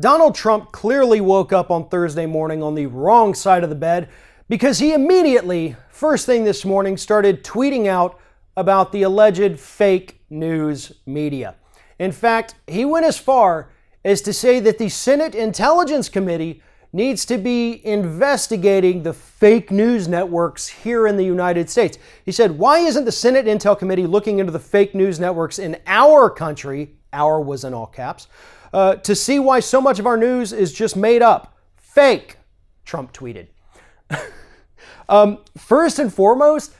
Donald Trump clearly woke up on Thursday morning on the wrong side of the bed because he immediately, first thing this morning, started tweeting out about the alleged fake news media. In fact, he went as far as to say that the Senate Intelligence Committee needs to be investigating the fake news networks here in the United States. He said, why isn't the Senate Intel Committee looking into the fake news networks in our country, our was in all caps, to see why so much of our news is just made up? Fake, Trump tweeted. First and foremost,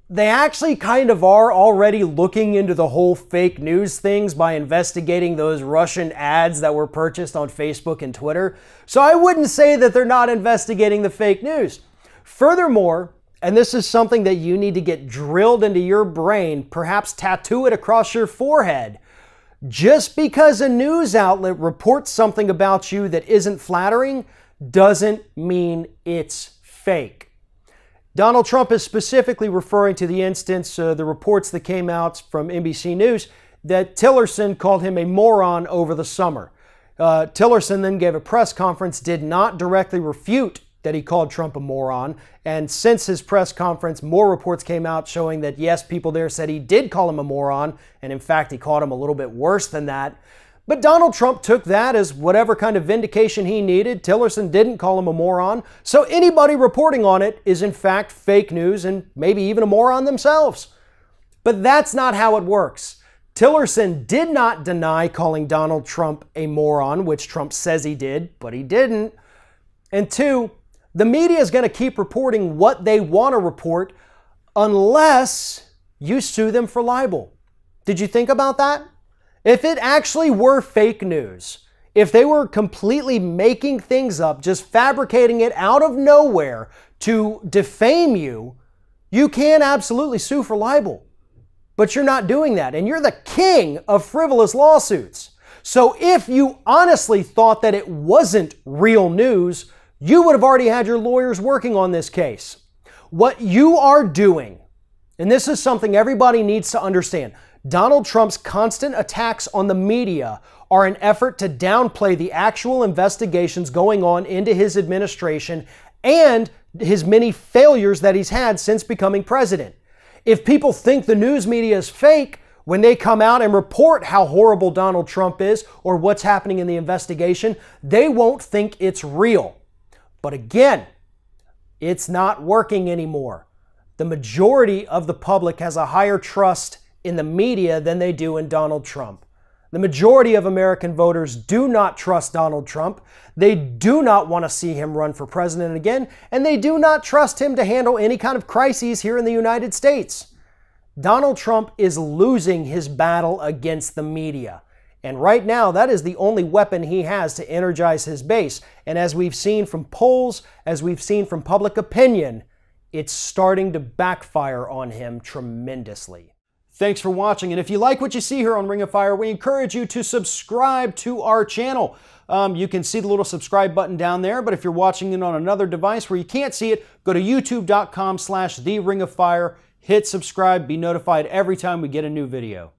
they actually kind of are already looking into the whole fake news things by investigating those Russian ads that were purchased on Facebook and Twitter. So I wouldn't say that they're not investigating the fake news. Furthermore, and this is something that you need to get drilled into your brain, perhaps tattoo it across your forehead. Just because a news outlet reports something about you that isn't flattering doesn't mean it's fake. Donald Trump is specifically referring to the instance, the reports that came out from NBC News, that Tillerson called him a moron over the summer. Tillerson then gave a press conference, did not directly refute that he called Trump a moron. And since his press conference, more reports came out showing that, yes, people there said he did call him a moron. And in fact, he called him a little bit worse than that. But Donald Trump took that as whatever kind of vindication he needed. Tillerson didn't call him a moron. So anybody reporting on it is in fact fake news and maybe even a moron themselves. But that's not how it works. Tillerson did not deny calling Donald Trump a moron, which Trump says he did, but he didn't. And two, the media is going to keep reporting what they want to report unless you sue them for libel. Did you think about that? If it actually were fake news, if they were completely making things up, just fabricating it out of nowhere to defame you, you can absolutely sue for libel. But you're not doing that, and you're the king of frivolous lawsuits. So if you honestly thought that it wasn't real news, you would have already had your lawyers working on this case. What you are doing, and this is something everybody needs to understand, Donald Trump's constant attacks on the media are an effort to downplay the actual investigations going on into his administration and his many failures that he's had since becoming president. If people think the news media is fake when they come out and report how horrible Donald Trump is or what's happening in the investigation, they won't think it's real. But again, it's not working anymore. The majority of the public has a higher trust in the media than they do in Donald Trump. The majority of American voters do not trust Donald Trump. They do not want to see him run for president again, and they do not trust him to handle any kind of crises here in the United States. Donald Trump is losing his battle against the media. And right now, that is the only weapon he has to energize his base. And as we've seen from polls, as we've seen from public opinion, it's starting to backfire on him tremendously. Thanks for watching, and if you like what you see here on Ring of Fire, we encourage you to subscribe to our channel. You can see the little subscribe button down there, but if you're watching it on another device where you can't see it, go to youtube.com/TheRingOfFire, hit subscribe, be notified every time we get a new video.